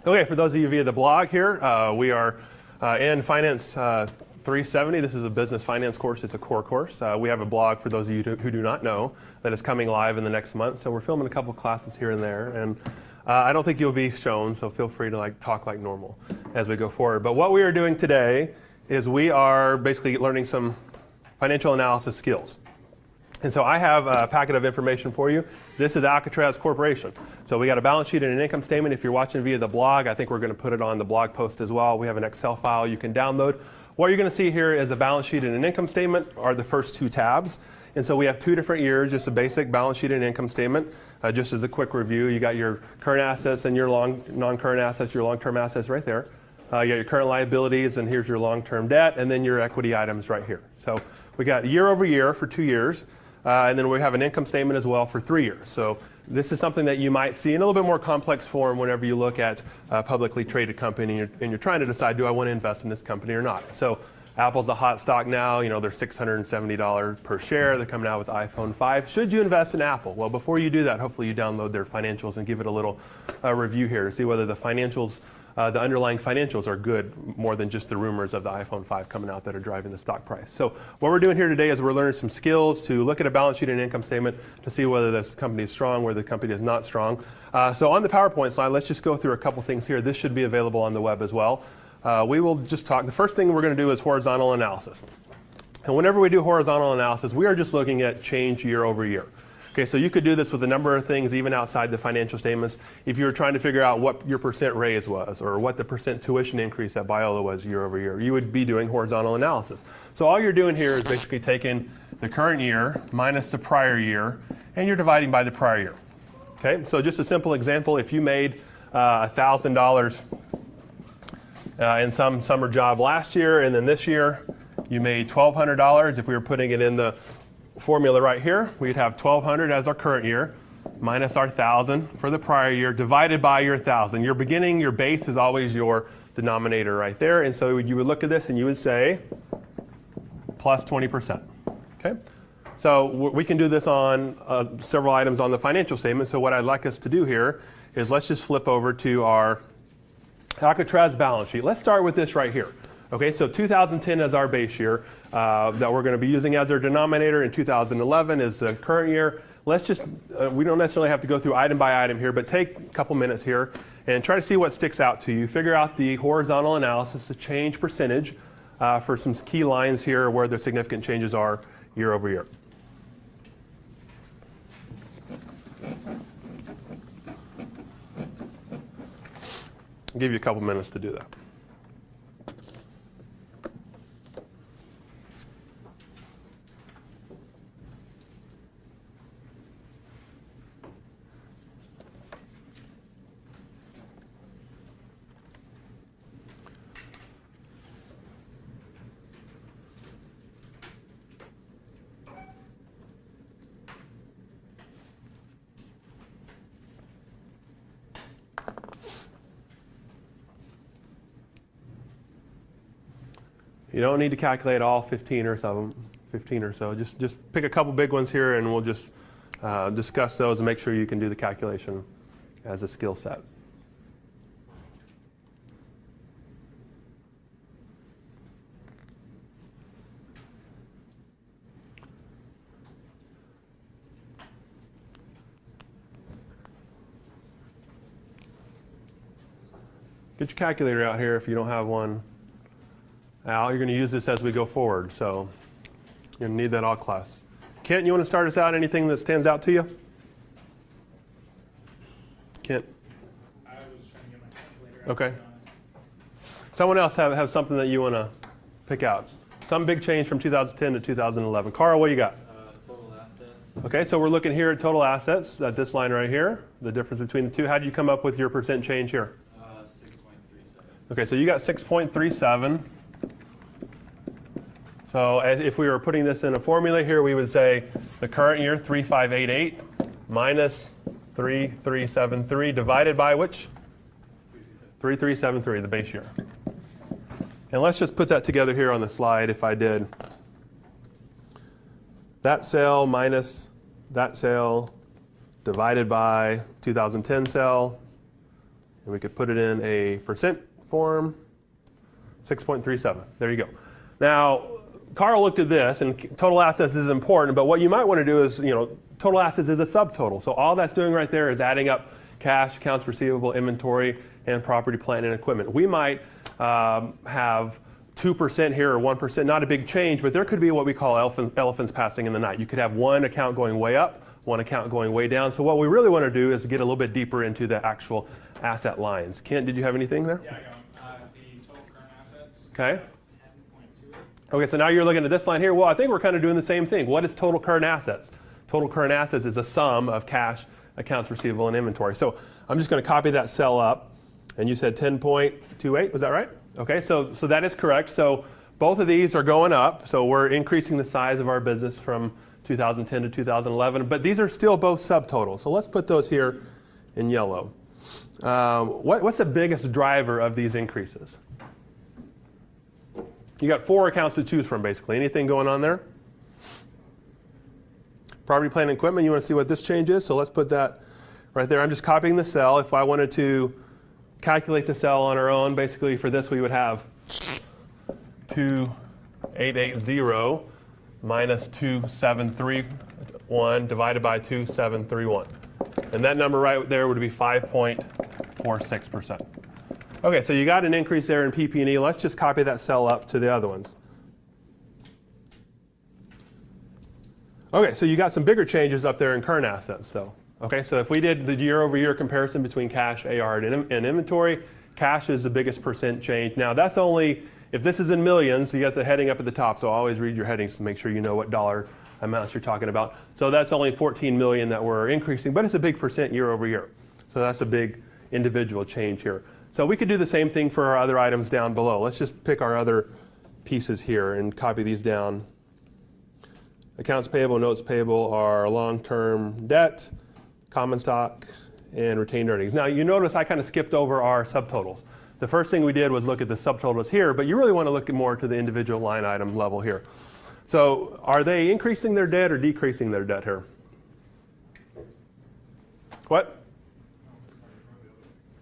Okay, for those of you via the blog here, we are in Finance 370. This is a business finance course. It's a core course. We have a blog for those of you who do not know that is coming live in the next month. So we're filming a couple classes here and there, and I don't think you'll be shown. So feel free to talk like normal as we go forward. But what we are doing today is we are basically learning some financial analysis skills. And so I have a packet of information for you. This is Alcatraz Corporation. So we got a balance sheet and an income statement. If you're watching via the blog, I think we're going to put it on the blog post as well. We have an Excel file you can download. What you're going to see here is a balance sheet and an income statement are the first two tabs. And so we have two different years, just a basic balance sheet and income statement. Just as a quick review, you got your current assets and your non-current assets, your long-term assets right there. You got your current liabilities, and here's your long-term debt, and then your equity items right here. So we got year over year for 2 years. And then we have an income statement as well for 3 years. So this is something that you might see in a little bit more complex form whenever you look at a publicly traded company and you're trying to decide, do I want to invest in this company or not? So Apple's a hot stock now. You know, they're $670 per share. They're coming out with iPhone 5. Should you invest in Apple? Well, before you do that, hopefully you download their financials and give it a little review here to see whether the financials, the underlying financials are good more than just the rumors of the iPhone 5 coming out that are driving the stock price. So what we're doing here today is we're learning some skills to look at a balance sheet and income statement to see whether this company is strong, whether the company is not strong. So on the PowerPoint slide, let's just go through a couple things here. This should be available on the web as well. We will just talk. The first thing we're going to do is horizontal analysis. And whenever we do horizontal analysis, we are just looking at change year over year. Okay, so you could do this with a number of things, even outside the financial statements. If you were trying to figure out what your percent raise was or what the percent tuition increase at Biola was year over year, you would be doing horizontal analysis. So all you're doing here is basically taking the current year minus the prior year, and you're dividing by the prior year. Okay, so just a simple example, if you made $1,000 in some summer job last year, and then this year you made $1,200, if we were putting it in the formula right here, we'd have 1,200 as our current year minus our 1,000 for the prior year divided by your 1,000. Your beginning, your base is always your denominator right there. And so you would look at this and you would say plus 20%. Okay? So we can do this on several items on the financial statement. So what I'd like us to do here is let's just flip over to our Alcatraz balance sheet. Let's start with this right here. Okay, so 2010 is our base year that we're going to be using as our denominator, and 2011 is the current year. Let's just, we don't necessarily have to go through item by item here, but take a couple minutes here and try to see what sticks out to you. Figure out the horizontal analysis, the change percentage for some key lines here where the significant changes are year over year. I'll give you a couple minutes to do that. You don't need to calculate all 15 or so. Just pick a couple big ones here, and we'll just discuss those and make sure you can do the calculation as a skill set. Get your calculator out here if you don't have one. Al, you're going to use this as we go forward, so you're going to need that all class. Kent, you want to start us out? Anything that stands out to you? Kent? I was trying to get my calculator out. Okay. Someone else have something that you want to pick out? Some big change from 2010 to 2011. Carl, what you got? Total assets. Okay, so we're looking here at total assets, at this line right here, the difference between the two. How did you come up with your percent change here? 6.37. Okay, so you got 6.37. So if we were putting this in a formula here, we would say the current year, 3,588, minus 3,373, divided by which? 3,373, the base year. And let's just put that together here on the slide if I did. That cell minus that cell divided by 2010 cell And we could put it in a percent form, 6.37. There you go. Now, Carl looked at this, and total assets is important, but what you might want to do is, total assets is a subtotal. So all that's doing right there is adding up cash, accounts receivable, inventory, and property, plant, and equipment. We might have 2% here or 1%, not a big change, but there could be what we call elephants passing in the night. You could have one account going way up, one account going way down. So what we really want to do is get a little bit deeper into the actual asset lines. Kent, did you have anything there? Yeah, I got them. The total current assets. Okay. 10.28. Okay, so now you're looking at this line here. Well, I think we're kind of doing the same thing. What is total current assets? Total current assets is the sum of cash, accounts receivable, and inventory. So I'm just going to copy that cell up. And you said 10.28, was that right? Okay, so that is correct. So both of these are going up. So we're increasing the size of our business from 2010 to 2011. But these are still both subtotals. So let's put those here in yellow. What's the biggest driver of these increases? You got 4 accounts to choose from, basically. Anything going on there? Property, plant, and equipment. You want to see what this change is? So let's put that right there. I'm just copying the cell. If I wanted to calculate the cell on our own, basically for this we would have 2880 minus 2731 divided by 2731. And that number right there would be 5.46%. Okay, so you got an increase there in PP&E. Let's just copy that cell up to the other ones. Okay, so you got some bigger changes up there in current assets, though. Okay, so if we did the year-over-year comparison between cash, AR, and inventory, cash is the biggest percent change. Now, that's only, if this is in millions, you got the heading up at the top, so always read your headings to make sure you know what dollar amounts you're talking about. So that's only 14 million that we're increasing, but it's a big percent year-over-year. So that's a big individual change here. So we could do the same thing for our other items down below. Let's just pick our other pieces here and copy these down. Accounts payable, notes payable are long-term debt, common stock, and retained earnings. Now, you notice I kind of skipped over our subtotals. The first thing we did was look at the subtotals here, but you really want to look at more to the individual line item level here. So are they increasing their debt or decreasing their debt here? What?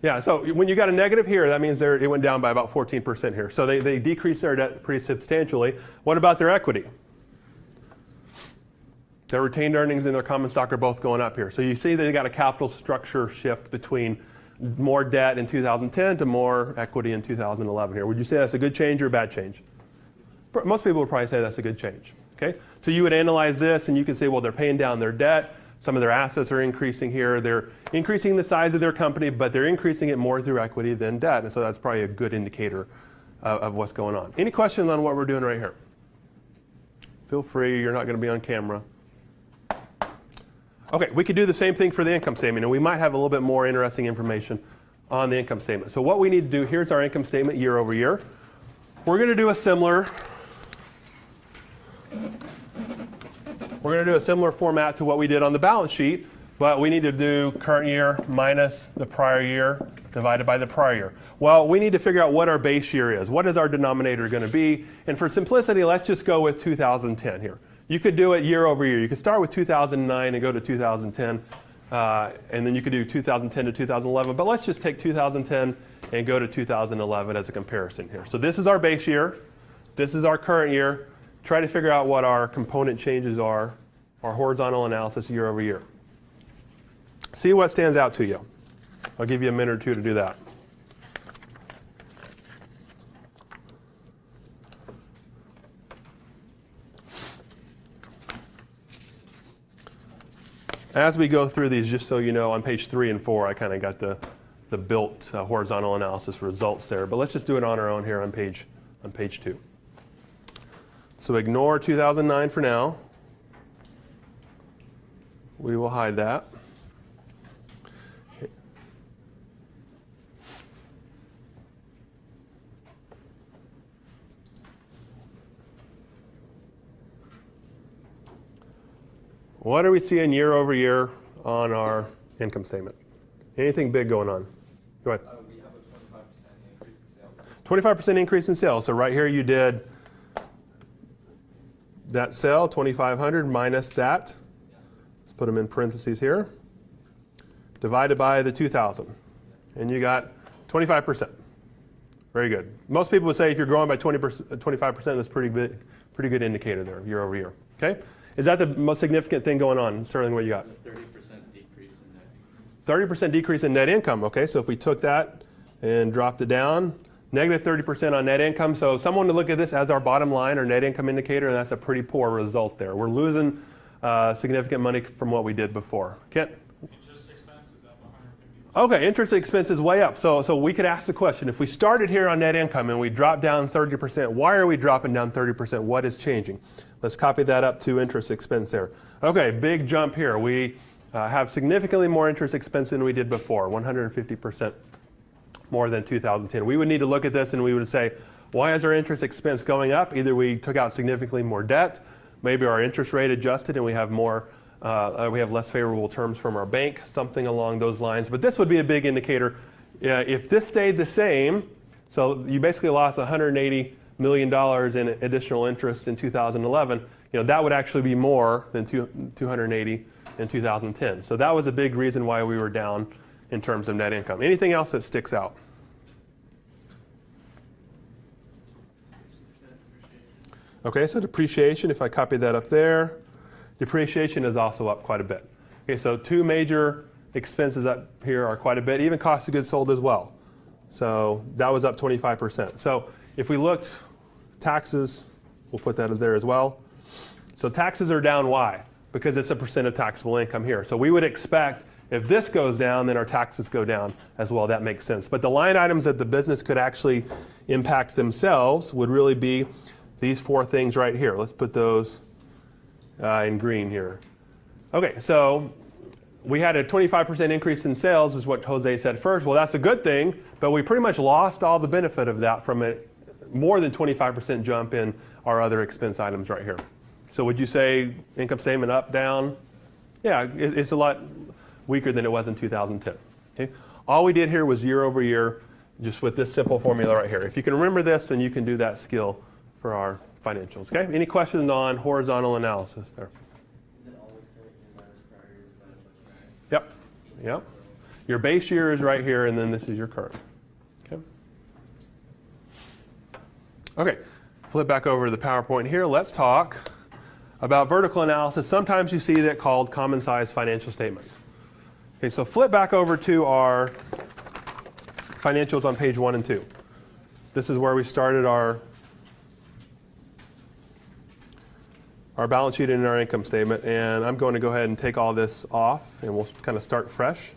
Yeah, so when you got a negative here, that means it went down by about 14% here. So they decreased their debt pretty substantially. What about their equity? Their retained earnings and their common stock are both going up here. So you see they got a capital structure shift between more debt in 2010 to more equity in 2011 here. Would you say that's a good change or a bad change? Most people would probably say that's a good change. Okay? So you would analyze this and you can say, well, they're paying down their debt. Some of their assets are increasing here. They're increasing the size of their company, but they're increasing it more through equity than debt. And so that's probably a good indicator of what's going on. Any questions on what we're doing right here? Feel free. You're not going to be on camera. Okay, we could do the same thing for the income statement, and we might have a little bit more interesting information on the income statement. So what we need to do, here's our income statement year over year. We're going to do a similar format to what we did on the balance sheet, but we need to do current year minus the prior year divided by the prior year. Well, we need to figure out what our base year is. What is our denominator going to be? And for simplicity, let's just go with 2010 here. You could do it year over year. You could start with 2009 and go to 2010, and then you could do 2010 to 2011. But let's just take 2010 and go to 2011 as a comparison here. So this is our base year. This is our current year. Try to figure out what our component changes are, our horizontal analysis year over year. See what stands out to you. I'll give you a minute or two to do that. As we go through these, just so you know, on page 3 and 4, I kind of got the built horizontal analysis results there. But let's just do it on our own here on page 2. So ignore 2009 for now. We will hide that. What are we seeing year over year on our income statement? Anything big going on? Go ahead. We have a 25% increase in sales. 25% increase in sales. So right here you did that sale, 2,500 minus that. Let's put them in parentheses here. Divided by the 2,000. and you got 25%. Very good. Most people would say if you're growing by 25%, that's pretty good indicator there, year over year. Okay? Is that the most significant thing going on? Sterling, what you got? A 30% decrease in net income. 30% decrease in net income. Okay, so if we took that and dropped it down, negative 30% on net income. So someone to look at this as our bottom line or net income indicator, and that's a pretty poor result there. We're losing significant money from what we did before. Kent? Interest expense is up 150%. Okay, interest expense is way up. So we could ask the question, if we started here on net income and we dropped down 30%, why are we dropping down 30%? What is changing? Let's copy that up to interest expense there. Okay, big jump here. We have significantly more interest expense than we did before, 150% more than 2010. We would need to look at this and we would say, why is our interest expense going up? Either we took out significantly more debt, maybe our interest rate adjusted and we have less favorable terms from our bank, something along those lines. But this would be a big indicator. If this stayed the same, so you basically lost $180 million in additional interest in 2011, that would actually be more than 280 in 2010. So that was a big reason why we were down in terms of net income. Anything else that sticks out? Okay, so depreciation, if I copy that up there, depreciation is also up quite a bit. Okay, so two major expenses up here are quite a bit, even cost of goods sold as well. So that was up 25%. So if we looked, taxes, we'll put that in there as well. So taxes are down, why? Because it's a percent of taxable income here. So we would expect if this goes down, then our taxes go down as well. That makes sense. But the line items that the business could actually impact themselves would really be these four things right here. Let's put those in green here. Okay, so we had a 25% increase in sales is what Jose said first. Well, that's a good thing, but we pretty much lost all the benefit of that from a more than 25% jump in our other expense items right here. So would you say income statement up, down? Yeah, it's a lot weaker than it was in 2010. Okay? All we did here was year over year, just with this simple formula right here. If you can remember this, then you can do that skill for our financials. Okay? Any questions on horizontal analysis there? Is it always current year minus prior year divided by 5? Yep. Your base year is right here, and then this is your current. Okay. Okay. Flip back over to the PowerPoint here. Let's talk about vertical analysis. Sometimes you see that called common size financial statements. Okay, so flip back over to our financials on page 1 and 2. This is where we started our balance sheet and our income statement, and I'm going to go ahead and take all this off and we'll kind of start fresh.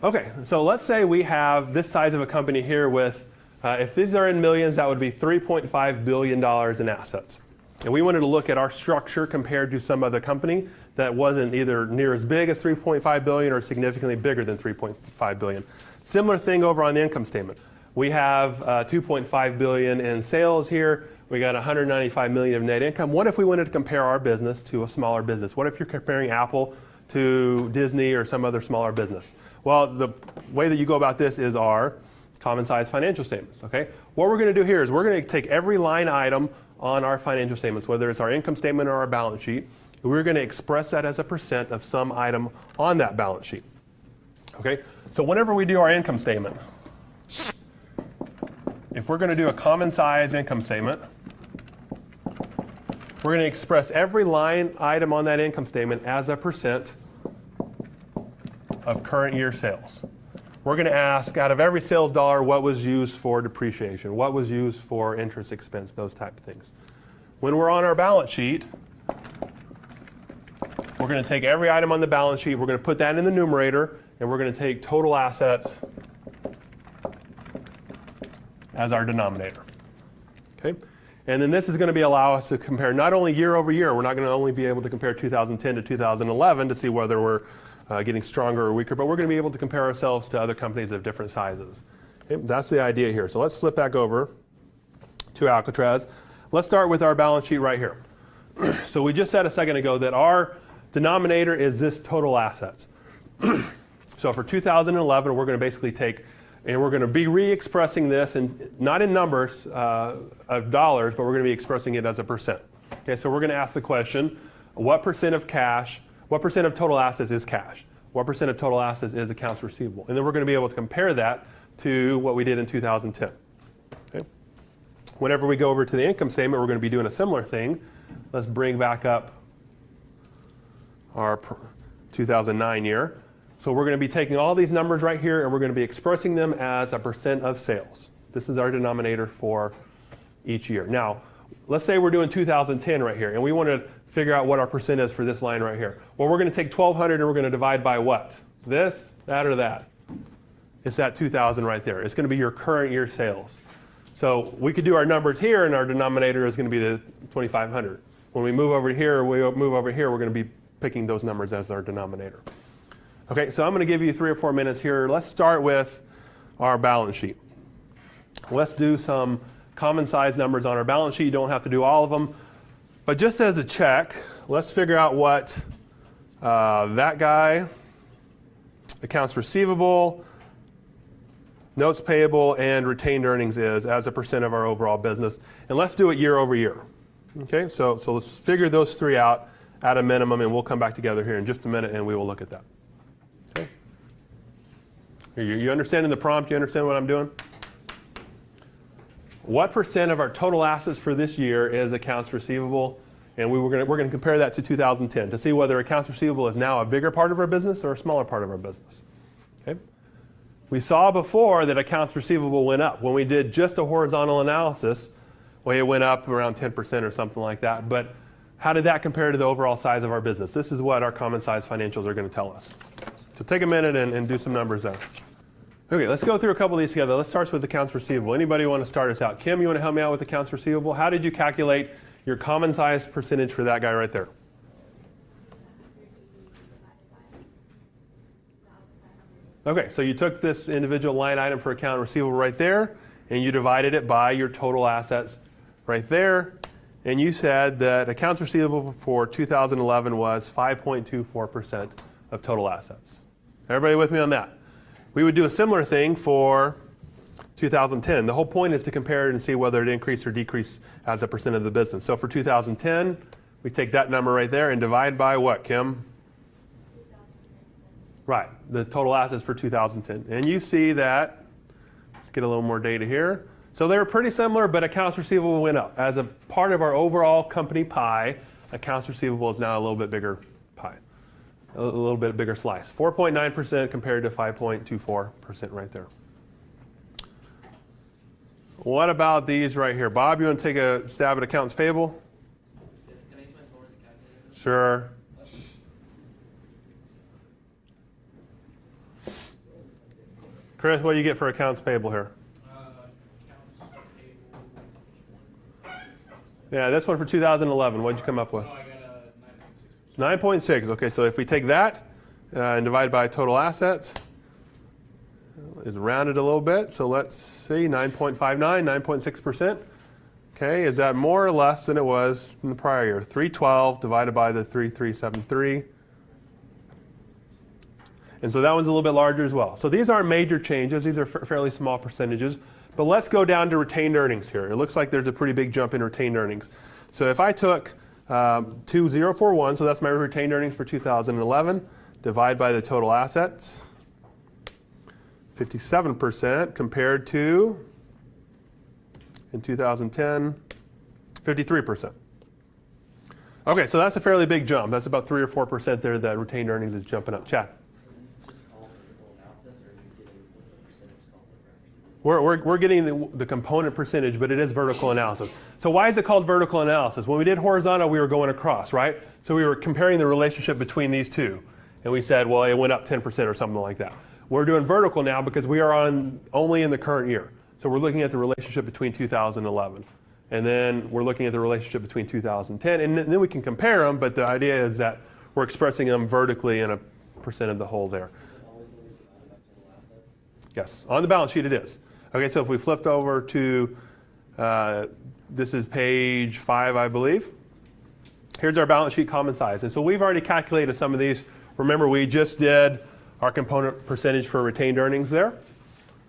Okay, so let's say we have this size of a company here with, if these are in millions, that would be $3.5 billion in assets. And we wanted to look at our structure compared to some other company that wasn't either near as big as $3.5 billion or significantly bigger than $3.5 billion. Similar thing over on the income statement. We have $2.5 billion in sales here. We got $195 million of net income. What if we wanted to compare our business to a smaller business? What if you're comparing Apple to Disney or some other smaller business? Well, the way that you go about this is our common size financial statements. Okay? What we're going to do here is we're going to take every line item on our financial statements, whether it's our income statement or our balance sheet, and we're going to express that as a percent of some item on that balance sheet. Okay? So whenever we do our income statement, if we're going to do a common size income statement, we're going to express every line item on that income statement as a percent of current year sales. We're going to ask, out of every sales dollar, what was used for depreciation, what was used for interest expense, those type of things. When we're on our balance sheet, we're going to take every item on the balance sheet, we're going to put that in the numerator, and we're going to take total assets as our denominator. Okay? And then this is going to allow us to compare not only year over year, we're not going to only be able to compare 2010 to 2011 to see whether we're getting stronger or weaker, but we're going to be able to compare ourselves to other companies of different sizes. Okay? That's the idea here. So let's flip back over to Alcatraz. Let's start with our balance sheet right here. So we just said a second ago that our denominator is this total assets. So for 2011, we're going to basically take, and we're going to be re-expressing this, and not in numbers of dollars, but we're going to be expressing it as a percent. Okay, so we're going to ask the question, what percent of total assets is cash? What percent of total assets is accounts receivable? And then we're going to be able to compare that to what we did in 2010. Okay? Whenever we go over to the income statement, we're going to be doing a similar thing. Let's bring back up our 2009 year. So we're going to be taking all these numbers right here and we're going to be expressing them as a percent of sales. This is our denominator for each year. Now, let's say we're doing 2010 right here and we want to figure out what our percent is for this line right here. Well, we're going to take 1,200 and we're going to divide by what? This, that, or that? It's that 2,000 right there. It's going to be your current year sales. So we could do our numbers here and our denominator is going to be the 2,500. When we move over here, we're going to be picking those numbers as our denominator. Okay, so I'm going to give you 3 or 4 minutes here. Let's start with our balance sheet. Let's do some common size numbers on our balance sheet. You don't have to do all of them. But just as a check, let's figure out what that guy, accounts receivable, notes payable, and retained earnings is as a percent of our overall business. And let's do it year over year. Okay, so let's figure those 3 out at a minimum, and we'll come back together here in just a minute and we will look at that. Okay? You understanding the prompt? You understand what I'm doing? What percent of our total assets for this year is accounts receivable? And we're going to compare that to 2010 to see whether accounts receivable is now a bigger part of our business or a smaller part of our business. Okay? We saw before that accounts receivable went up. When we did just a horizontal analysis, well, it went up around 10% or something like that. But how did that compare to the overall size of our business? This is what our common size financials are going to tell us. So take a minute and do some numbers there. Okay, let's go through a couple of these together. Let's start with accounts receivable. Anybody want to start us out? Kim, you want to help me out with accounts receivable? How did you calculate your common size percentage for that guy right there? Okay, so you took this individual line item for account receivable right there, and you divided it by your total assets right there, and you said that accounts receivable for 2011 was 5.24% of total assets. Everybody with me on that? We would do a similar thing for 2010. The whole point is to compare it and see whether it increased or decreased as a percent of the business. So for 2010, we take that number right there and divide by what, Kim? Right, the total assets for 2010. And you see that, let's get a little more data here. So they were pretty similar, but accounts receivable went up. As a part of our overall company pie, accounts receivable is now a little bit bigger pie. A little bit bigger slice. 4.9% compared to 5.24% right there. What about these right here? Bob, you want to take a stab at accounts payable? Yes, can I use my phone as a calculator? Sure. Chris, what do you get for accounts payable here? Accounts payable. Yeah, this one for 2011. What did you come up with? Oh, I got a 9.6%. 9.6. Okay, so if we take that and divide by total assets, it's rounded a little bit. So let's see, 9.59, 9.6%. Okay, is that more or less than it was in the prior year? 312 divided by the 3373. And so that one's a little bit larger as well. So these aren't major changes. These are fairly small percentages. But let's go down to retained earnings here. It looks like there's a pretty big jump in retained earnings. So if I took 2041, so that's my retained earnings for 2011, divide by the total assets, 57% compared to, in 2010, 53%. Okay, so that's a fairly big jump. That's about 3 or 4% there that retained earnings is jumping up. Chad? Is this just called vertical analysis, or are you getting, what's the percentage called that we're actually? We're getting the component percentage, but it is vertical analysis. So why is it called vertical analysis? When we did horizontal, we were going across, right? So we were comparing the relationship between these two. And we said, well, it went up 10% or something like that. We're doing vertical now because we are only in the current year. So we're looking at the relationship between 2011. And then we're looking at the relationship between 2010. And then we can compare them, but the idea is that we're expressing them vertically in a percent of the whole there. Is it always going to be divided by total assets? Yes, on the balance sheet it is. Okay, so if we flipped over to, this is page 5, I believe. Here's our balance sheet common size. And so we've already calculated some of these. Remember, we just did our component percentage for retained earnings there.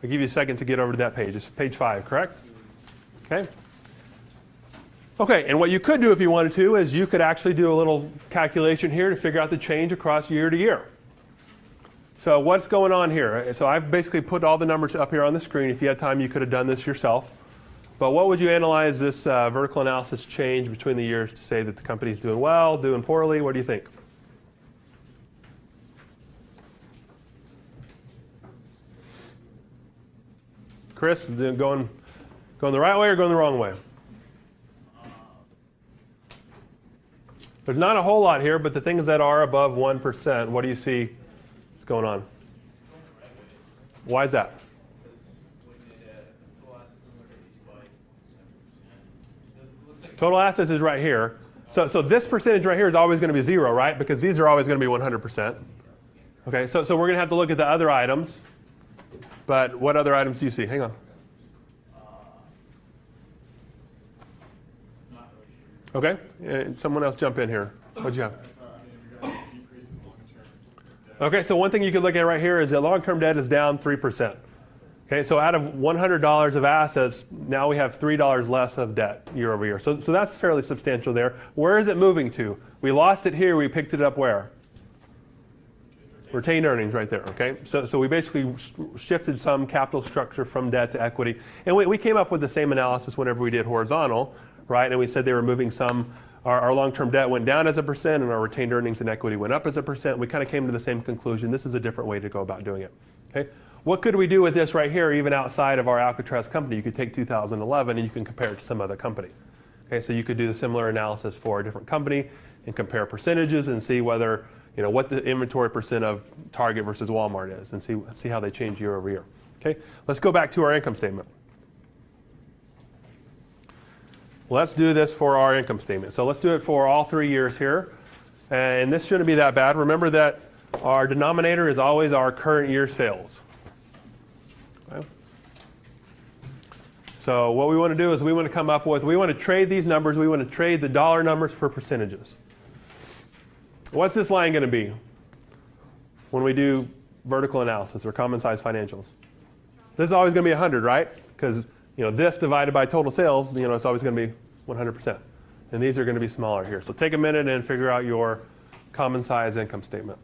I'll give you a second to get over to that page. It's page 5, correct? Okay. Okay, and what you could do if you wanted to is you could actually do a little calculation here to figure out the change across year to year. So what's going on here? So I've basically put all the numbers up here on the screen. If you had time, you could have done this yourself. But what would you analyze this vertical analysis change between the years to say that the company's doing well, doing poorly? What do you think? Chris, is it going the right way or going the wrong way? There's not a whole lot here, but the things that are above 1%, what do you see is going on? Why is that? Total assets is right here. So this percentage right here is always going to be 0, right? Because these are always going to be 100%. Okay, so we're going to have to look at the other items. But what other items do you see? Hang on. Okay, someone else jump in here. What'd you have? Okay, so one thing you could look at right here is that long-term debt is down 3%. Okay, so out of $100 of assets, now we have $3 less of debt year over year. So that's fairly substantial there. Where is it moving to? We lost it here. We picked it up where? Retained earnings right there. Okay, so we basically shifted some capital structure from debt to equity, and we came up with the same analysis whenever we did horizontal, right? And we said they were moving some. Our long-term debt went down as a percent, and our retained earnings and equity went up as a percent. We kind of came to the same conclusion. This is a different way to go about doing it. Okay. What could we do with this right here, even outside of our Alcatraz company? You could take 2011 and you can compare it to some other company. Okay, so you could do the similar analysis for a different company and compare percentages and see whether, what the inventory percent of Target versus Walmart is, and see how they change year over year. Okay, let's go back to our income statement. Let's do this for our income statement. So let's do it for all 3 years here, and this shouldn't be that bad. Remember that our denominator is always our current year sales. Okay. So what we want to do is we want to trade these numbers. We want to trade the dollar numbers for percentages. What's this line going to be when we do vertical analysis or common size financials? This is always going to be 100, right? Because this divided by total sales, it's always going to be 100%. And these are going to be smaller here. So take a minute and figure out your common size income statement.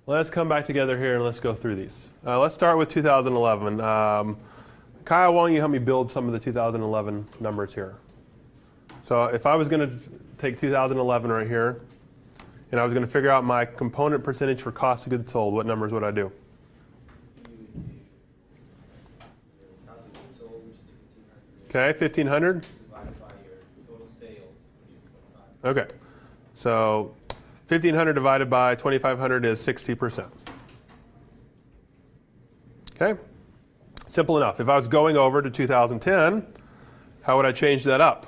Let's come back together here and let's go through these. Let's start with 2011. Kyle, why don't you help me build some of the 2011 numbers here? So if I was going to take 2011 right here, and I was going to figure out my component percentage for cost of goods sold, what numbers would I do? Cost of goods sold, which is 1,500. Okay, 1,500. Divided by your total sales, which is 25. Okay, so 1,500 divided by 2,500 is 60%. Okay, simple enough. If I was going over to 2010, how would I change that up?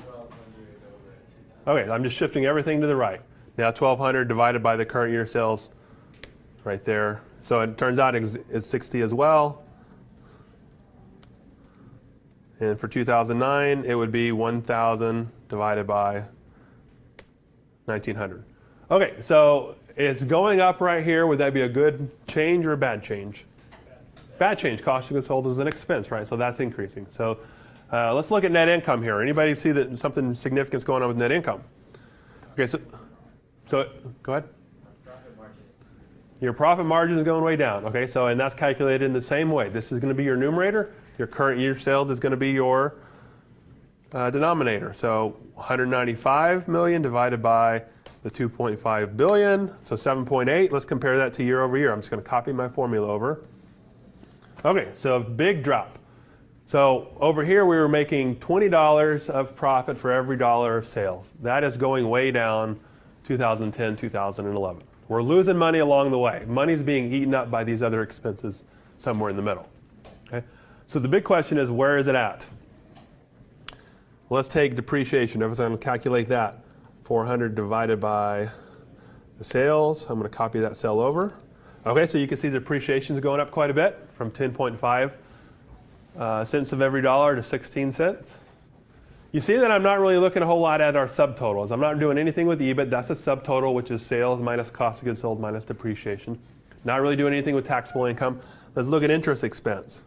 1,200 over at 2,000. Okay, I'm just shifting everything to the right. Now 1,200 divided by the current year sales right there. So it turns out it's 60 as well. And for 2009, it would be 1,000 divided by 1,900. Okay, so it's going up right here. Would that be a good change or a bad change? Bad change. Cost of goods sold is an expense, right? So that's increasing. So let's look at net income here. Anybody see that something significant is going on with net income? Okay, so go ahead. Profit margin is Your profit margin is going way down. Okay, so and that's calculated in the same way. This is going to be your numerator. Your current year sales is going to be your denominator. So 195 million divided by the 2.5 billion, so 7.8. Let's compare that to year over year. I'm just going to copy my formula over. Okay, so big drop. So over here we were making $20 of profit for every dollar of sales. That is going way down 2010, 2011. We're losing money along the way. Money's being eaten up by these other expenses somewhere in the middle. Okay? So the big question is, where is it at? Let's take depreciation. If I'm going to calculate that, 400 divided by the sales. I'm going to copy that cell over. Okay, so you can see depreciation is going up quite a bit from 10.5 cents of every dollar to 16 cents. You see that I'm not really looking a whole lot at our subtotals. I'm not doing anything with EBIT. That's a subtotal, which is sales minus cost of goods sold minus depreciation. Not really doing anything with taxable income. Let's look at interest expense.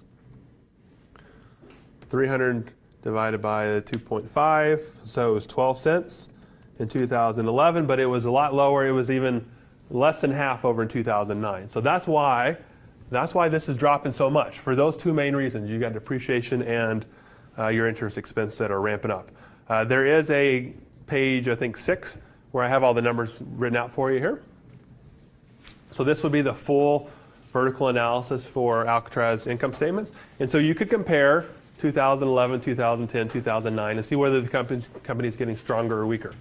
300 divided by the 2.5, so it was 12 cents in 2011, but it was a lot lower. It was even less than half over in 2009. So that's why this is dropping so much, for those two main reasons. You got depreciation and your interest expense that are ramping up. There is a page, I think 6, where I have all the numbers written out for you here. So this would be the full vertical analysis for Alcatraz income statements. And so you could compare 2011, 2010, 2009 and see whether the company is getting stronger or weaker.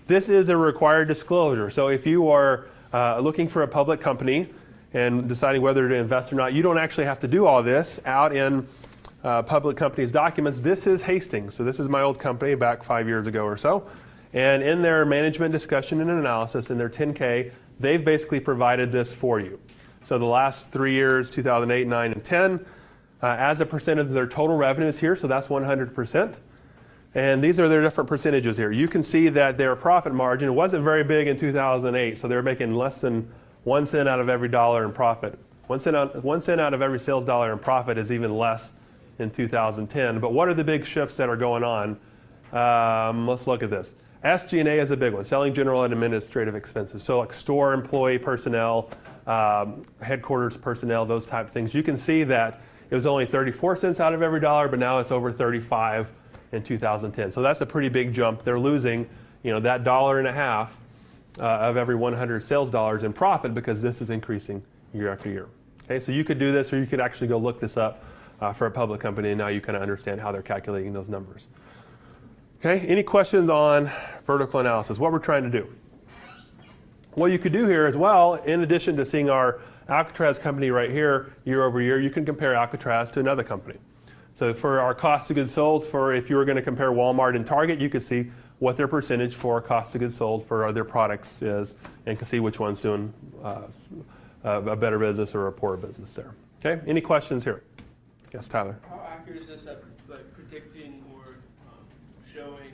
This is a required disclosure. So if you are looking for a public company and deciding whether to invest or not, you don't actually have to do all this out in public companies' documents. This is Hastings. So this is my old company back 5 years ago or so. And in their management discussion and analysis, in their 10K, they've basically provided this for you. So the last 3 years, 2008, 9, and 10, as a percentage of their total revenues here, so that's 100%. And these are their different percentages here. You can see that their profit margin wasn't very big in 2008, so they were making less than 1 cent out of every dollar in profit. 1 cent out of every sales dollar in profit is even less in 2010. But what are the big shifts that are going on? Let's look at this. SG&A is a big one, selling, general, and administrative expenses. So like store employee personnel, headquarters personnel, those type of things. You can see that it was only 34 cents out of every dollar, but now it's over 35 in 2010. So that's a pretty big jump. They're losing, that $1.50 of every 100 sales dollars in profit because this is increasing year after year. Okay, so you could do this, or you could actually go look this up for a public company, and now you kind of understand how they're calculating those numbers. Okay, any questions on vertical analysis? What we're trying to do? What you could do here as well, in addition to seeing our Alcatraz company right here, year over year, you can compare Alcatraz to another company. So for our cost of goods sold, if you were going to compare Walmart and Target, you could see what their percentage for cost of goods sold for their products is, and can see which one's doing a better business or a poorer business there. Okay, any questions here? Yes, Tyler. How accurate is this at predicting or showing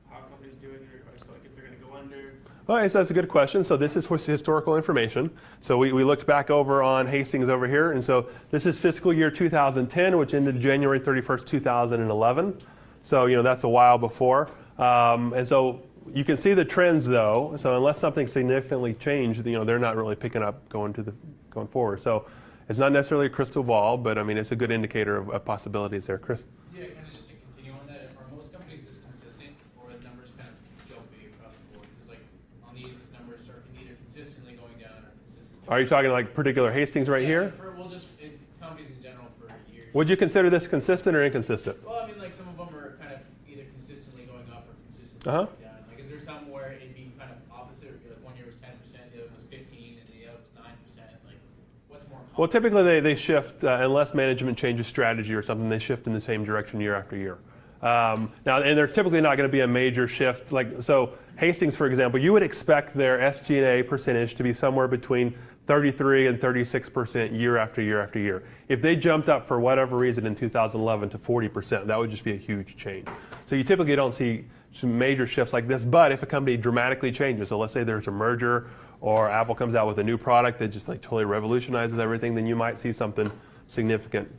how a company's doing here? So like if they're going to go under? Well, that's a good question. So this is historical information. So we looked back over on Hastings over here. And so this is fiscal year 2010, which ended January 31st, 2011. So, that's a while before. And so you can see the trends, though. So unless something significantly changed, they're not really picking up going forward. So it's not necessarily a crystal ball, but, it's a good indicator of possibilities there. Chris? Yeah, kind of just to continue on that, are most companies this consistent, or are the numbers kind of jumping across the board? Because like on these numbers are either consistently going down or consistently. Are you talking like particular Hastings right here? We'll just companies in general for years. Would you consider this consistent or inconsistent? Well, like some of them are kind of either consistently going up or consistently Uh-huh. going down. Like, is there some where it'd be kind of opposite? Like 1 year was 10%, the other was 15, and the other was 9%. Like, what's more common? Well, typically they shift, unless management changes strategy or something, they shift in the same direction year after year. Now, and there's typically not going to be a major shift. So Hastings, for example, you would expect their SG&A percentage to be somewhere between 33 and 36% year after year after year. If they jumped up for whatever reason in 2011 to 40%, that would just be a huge change. So you typically don't see some major shifts like this, but if a company dramatically changes, so let's say there's a merger or Apple comes out with a new product that just totally revolutionizes everything, then you might see something significant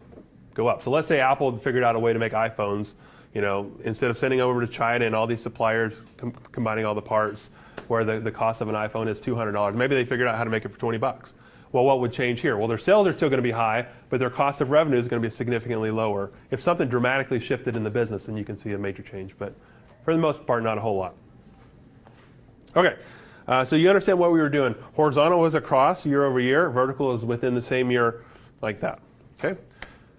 go up. So let's say Apple had figured out a way to make iPhones, instead of sending over to China and all these suppliers combining all the parts, where the cost of an iPhone is $200. Maybe they figured out how to make it for $20. Well, what would change here? Well, their sales are still going to be high, but their cost of revenue is going to be significantly lower. If something dramatically shifted in the business, then you can see a major change. But for the most part, not a whole lot. Okay, so you understand what we were doing. Horizontal was across year over year. Vertical is within the same year like that. Okay?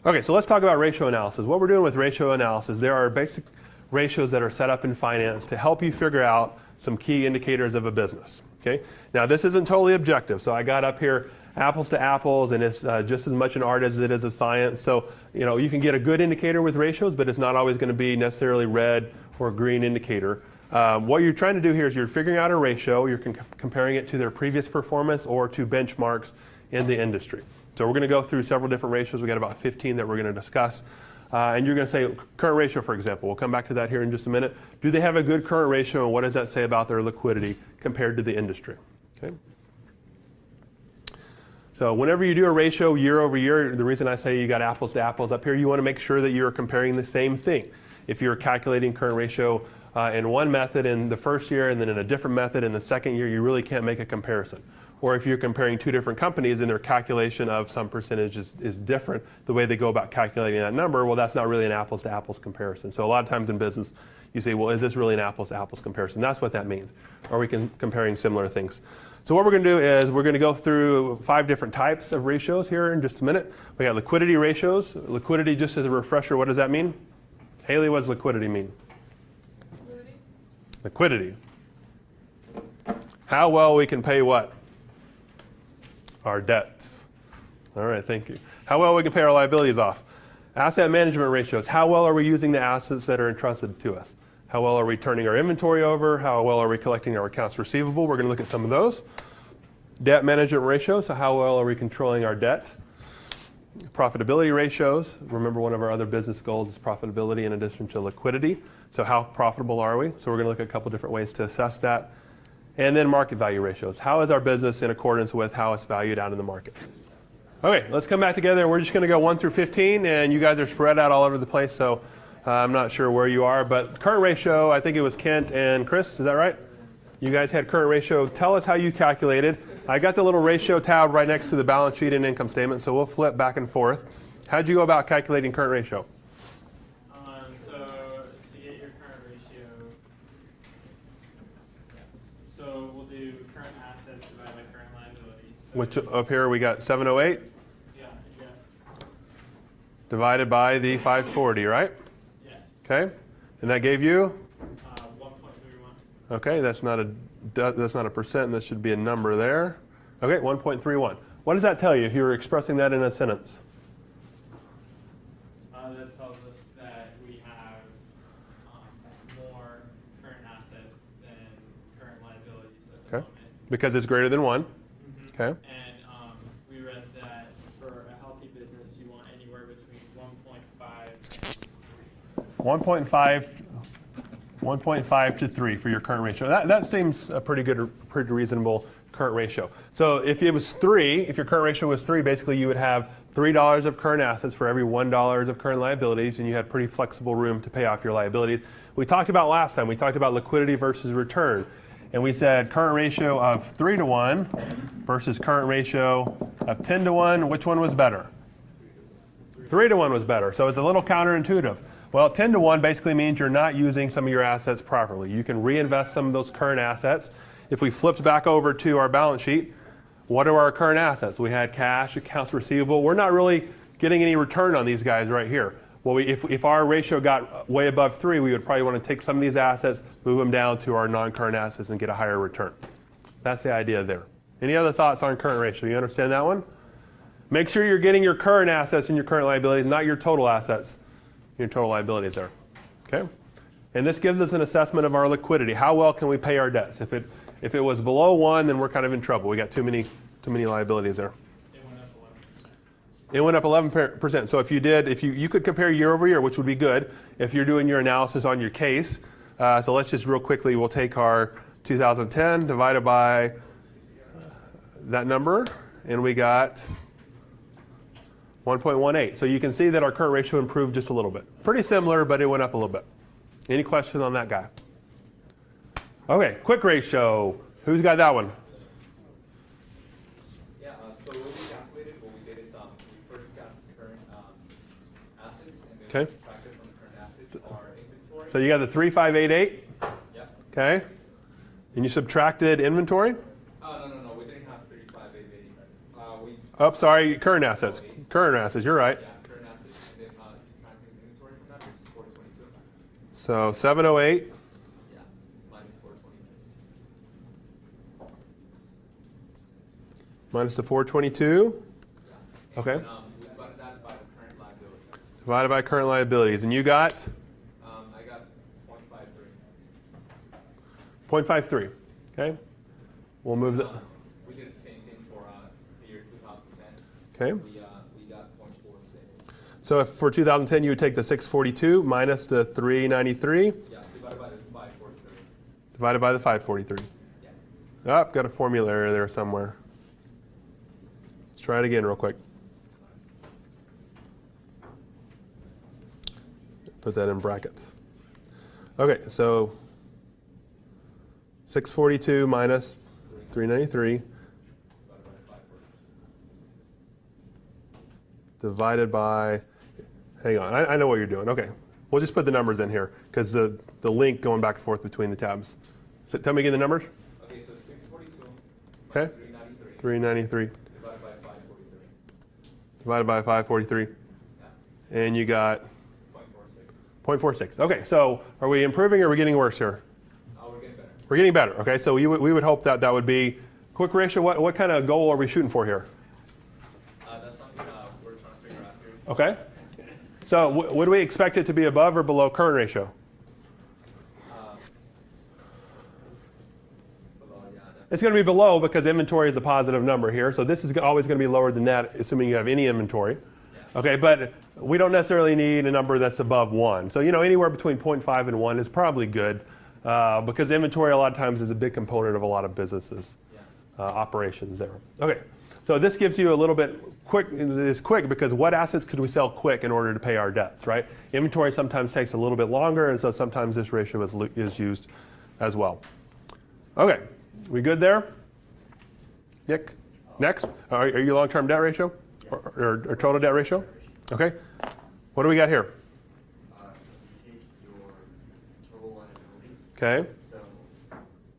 Okay, so let's talk about ratio analysis. What we're doing with ratio analysis, there are basic ratios that are set up in finance to help you figure out some key indicators of a business. Okay? Now, this isn't totally objective. So I got up here apples to apples, and it's just as much an art as it is a science. So, you can get a good indicator with ratios, but it's not always going to be necessarily red or green indicator. What you're trying to do here is you're figuring out a ratio, you're comparing it to their previous performance or to benchmarks in the industry. So we're going to go through several different ratios. We've got about 15 that we're going to discuss. And you're going to say current ratio, for example. We'll come back to that here in just a minute. Do they have a good current ratio, and what does that say about their liquidity compared to the industry? Okay. So whenever you do a ratio year over year, the reason I say you got apples to apples up here, you want to make sure that you're comparing the same thing. if you're calculating current ratio in one method in the first year and then in a different method in the second year, you really can't make a comparison. Or if you're comparing two different companies and their calculation of some percentage is different, the way they go about calculating that number, well, that's not really an apples to apples comparison. So a lot of times in business, you say, well, is this really an apples to apples comparison? That's what that means. Are we comparing similar things? So what we're going to do is we're going to go through 5 different types of ratios here in just a minute. We got liquidity ratios. Liquidity, just as a refresher, what does that mean? Haley, what does liquidity mean? Liquidity. How well we can pay what? Our debts. All right, thank you. How well we can pay our liabilities off. Asset management ratios. How well are we using the assets that are entrusted to us? How well are we turning our inventory over? How well are we collecting our accounts receivable? We're going to look at some of those. Debt management ratios. So how well are we controlling our debt? Profitability ratios. Remember, one of our other business goals is profitability in addition to liquidity. So how profitable are we? So we're going to look at a couple different ways to assess that. And then market value ratios. How is our business in accordance with how it's valued out in the market? Okay, let's come back together, and we're just going to go 1 through 15, and you guys are spread out all over the place, so I'm not sure where you are. But current ratio, I think it was Kent and Chris, is that right? You guys had current ratio. Tell us how you calculated. I got the little ratio tab right next to the balance sheet and income statement, so we'll flip back and forth. How did you go about calculating current ratio? So to get your current ratio, so we'll do current assets divided by current liabilities. So Which up here we got 708 yeah. divided by the 540, right? Yeah. Okay, and that gave you? 1.31. Okay, that's not a percent. This should be a number there. Okay, 1.31. What does that tell you if you were expressing that in a sentence? That tells us that we have more current assets than current liabilities at the Okay. moment. Because it's greater than 1. Mhm. Okay. And we read that for a healthy business, you want anywhere between 1.5 1.5 to 3 for your current ratio. That seems a pretty reasonable current ratio. So if it was 3, if your current ratio was 3, basically you would have $3 of current assets for every $1 of current liabilities, and you had pretty flexible room to pay off your liabilities. We talked about last time, we talked about liquidity versus return. And we said current ratio of 3 to 1 versus current ratio of 10 to 1. Which one was better? 3 to 1 was better. So it's a little counterintuitive. Well, 10 to 1 basically means you're not using some of your assets properly. You can reinvest some of those current assets. If we flipped back over to our balance sheet, what are our current assets? We had cash, accounts receivable. We're not really getting any return on these guys right here. Well, if our ratio got way above 3, we would probably want to take some of these assets, move them down to our non-current assets and get a higher return. That's the idea there. Any other thoughts on current ratio? You understand that one? Make sure you're getting your current assets and your current liabilities, not your total assets, your total liabilities there. Okay? And this gives us an assessment of our liquidity. How well can we pay our debts? If it was below 1, then we're kind of in trouble. We got too many liabilities there. It went up 11%. So if you could compare year over year, which would be good if you're doing your analysis on your case. So let's just real quickly, we'll take our 2010 divided by that number, and we got 1.18. So you can see that our current ratio improved just a little bit. Pretty similar, but it went up a little bit. Any questions on that guy? Okay, quick ratio. Who's got that one? Yeah, so what we calculated, what we did is we first got current assets, and then Okay. we subtracted from the current assets our inventory. So you got the 3588, Yep. okay? And you subtracted inventory? No, we didn't have 3588. We Oh, sorry, current assets. Current assets, you're right. Yeah, current assets, and then subtracting inventory from that, which is 422. So 708 Yeah, minus 422. minus the 422 Yeah. Okay. And, we divided that by the current liabilities. divided by current liabilities. And you got I got 0.53. 0.53, okay? We'll move the, We did the same thing for the year 2010. okay? We got 0.46. So if for 2010, you would take the 642 minus the 393 Yeah, divided by the 543. divided by the 543. Yeah. Oh, got a formula error there somewhere. Let's try it again real quick. Put that in brackets. Okay, so 642 minus 393 divided by, hang on, I know what you're doing. Okay, we'll just put the numbers in here because the link going back and forth between the tabs. So tell me again the numbers. Okay, so 642 Okay. minus 393 393 divided by 543. divided by 543. Yeah, And you got 0.46. 0.46. Okay, so are we improving or are we getting worse here? We're getting better. We're getting better. Okay, so we would hope that that would be quick ratio. What kind of goal are we shooting for here? That's something we're trying to figure out here. So, Okay. So would we expect it to be above or below current ratio? below, yeah, It's going to be below because inventory is a positive number here. So this is always going to be lower than that, assuming you have any inventory. Okay, but we don't necessarily need a number that's above 1. So, anywhere between 0.5 and 1 is probably good because inventory a lot of times is a big component of a lot of businesses, operations there. Okay, so this gives you a little bit quick, it's quick because what assets could we sell quick in order to pay our debts, right? Inventory sometimes takes a little bit longer, and so sometimes this ratio is used as well. Okay, we good there? Nick, next. Are you long-term debt ratio or total debt ratio? Okay. What do we got here? You take your total liabilities. Okay. So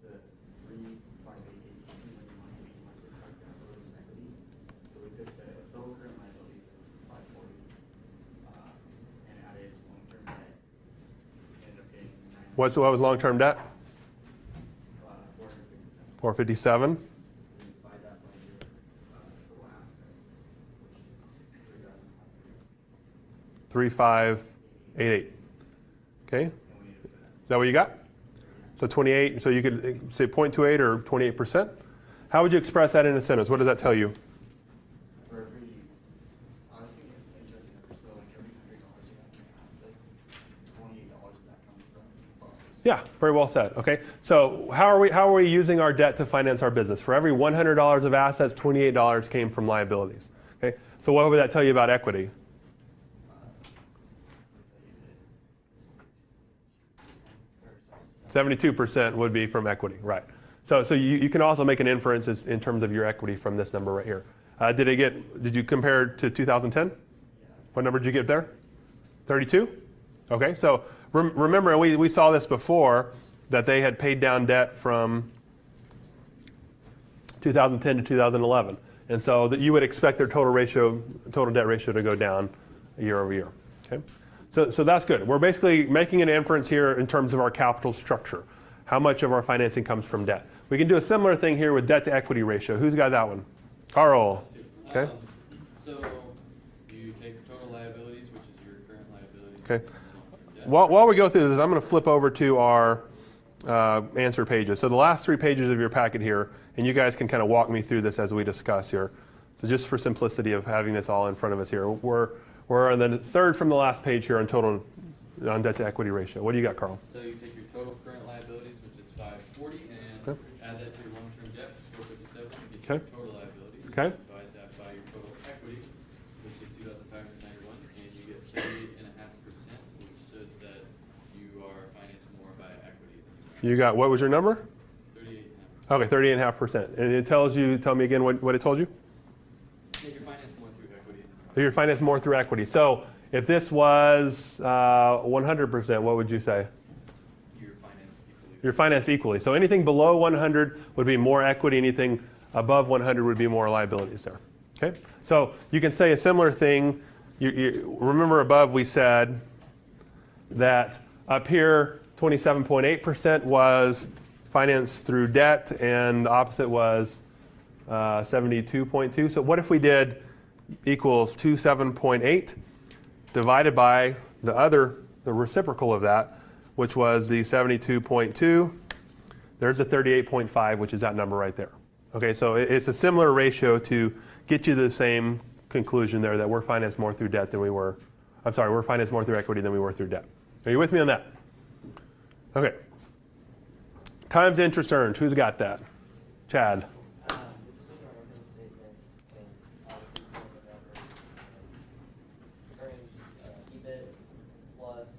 the 3,588 when you want to subtract that for equity. So we took the total current liabilities of 540 and added long-term debt. Ended up getting 900. What was long-term debt? 457. 457. Divide that by your total assets, which is 3,500. 3588. Okay. Is that what you got? So 28. So you could say 0.28 or 28%. How would you express that in a sentence? What does that tell you? For every, honestly, interesting number. So like every $100 you have in your assets, $28 of that comes from bonds. Yeah, very well said. Okay. So how are we using our debt to finance our business? For every $100 of assets, $28 came from liabilities. Okay. So what would that tell you about equity? 72% would be from equity, right? So you can also make an inference in terms of your equity from this number right here. Did you compare it to 2010? What number did you get there? 32? Okay, so remember, we saw this before, that they had paid down debt from 2010 to 2011. And so that you would expect their total debt ratio to go down year over year. Okay? So that's good. We're basically making an inference here in terms of our capital structure. How much of our financing comes from debt? We can do a similar thing here with debt to equity ratio. Who's got that one? Carl. Okay. So you take the total liabilities, which is your current liabilities. Okay. and long-term debt. While we go through this, I'm going to flip over to our answer pages. So the last 3 pages of your packet here, and you guys can kind of walk me through this as we discuss here. So just for simplicity of having this all in front of us here, we're on the third from the last page here on debt to equity ratio. What do you got, Carl? So you take your total current liabilities, which is 540, and Okay. add that to your long-term debt, which is 457, and get Okay. your total liabilities. Okay. Divide that by your total equity, which is 2,591, and you get 38.5%, which says that you are financed more by equity than You got, what was your number? 38.5%. Okay, 38.5%. And it tells you, tell me again what it told you? Yeah, you're financed more through equity than So you're financed more through equity. So if this was 100%, what would you say? you're financed equally. You're financed equally. So anything below 100 would be more equity. Anything above 100 would be more liabilities there. Okay? So you can say a similar thing. You remember above we said that up here 27.8% was financed through debt and the opposite was 72.2. So what if we did equals 27.8 divided by the reciprocal of that, which was the 72.2. There's the 38.5, which is that number right there. Okay, so it's a similar ratio to get you the same conclusion there that we're financed more through debt than we were. I'm sorry, we're financed more through equity than we were through debt. Are you with me on that? Okay. Times interest earned. Who's got that? Chad. This is our income statement, and obviously one of the numbers, earnings, EBIT plus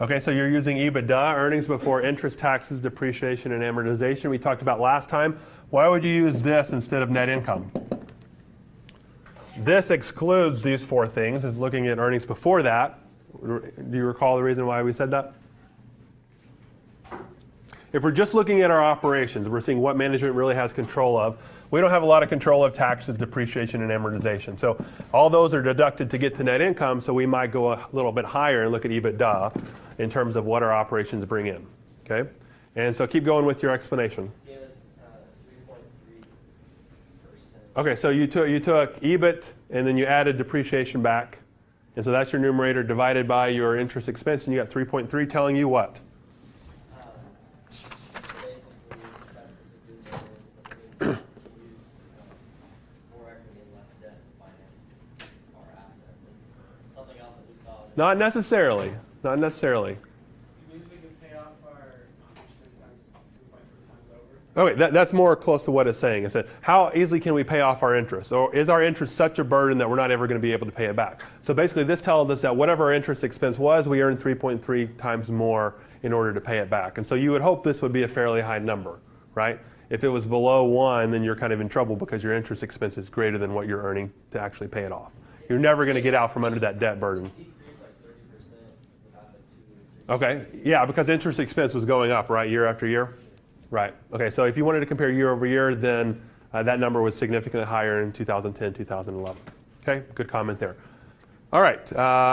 Okay, so you're using EBITDA, earnings before interest, taxes, depreciation, and amortization. We talked about last time. Why would you use this instead of net income? This excludes these four things. Is looking at earnings before that. Do you recall the reason why we said that? If we're just looking at our operations, we're seeing what management really has control of. We don't have a lot of control of taxes, depreciation, and amortization. So all those are deducted to get to net income, so we might go a little bit higher and look at EBITDA in terms of what our operations bring in. Okay? And so keep going with your explanation. Gave us 3.3%. Okay, so you took EBIT and then you added depreciation back. And so that's your numerator divided by your interest expense, and you got 3.3 telling you what? Basically, that's a good use more equity and less debt to finance our assets. And something else that we saw. Not necessarily. Not necessarily. It means we can pay off our interest expense 2.3 times over. Okay, that's more close to what it's saying. It's that how easily can we pay off our interest? Or is our interest such a burden that we're not ever going to be able to pay it back? So basically this tells us that whatever our interest expense was, we earned 3.3 times more in order to pay it back. And so you would hope this would be a fairly high number, right? If it was below 1, then you're kind of in trouble because your interest expense is greater than what you're earning to actually pay it off. You're never going to get out from under that debt burden. Decreased like 30% the past like 2 or 3 Okay, yeah, because interest expense was going up, right, year after year? Right. Okay, so if you wanted to compare year over year, then that number was significantly higher in 2010, 2011. Okay, good comment there. All right,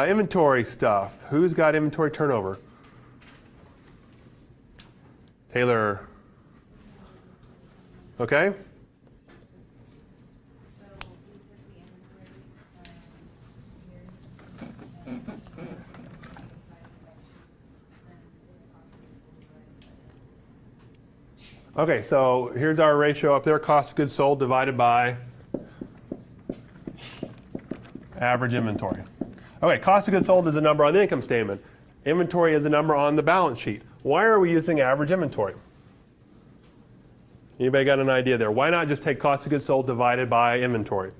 inventory stuff. Who's got inventory turnover? Taylor. Okay. Okay, so here's our ratio up there, cost of goods sold divided by average inventory. Okay, cost of goods sold is a number on the income statement. Inventory is a number on the balance sheet. Why are we using average inventory? Anybody got an idea there? Why not just take cost of goods sold divided by inventory?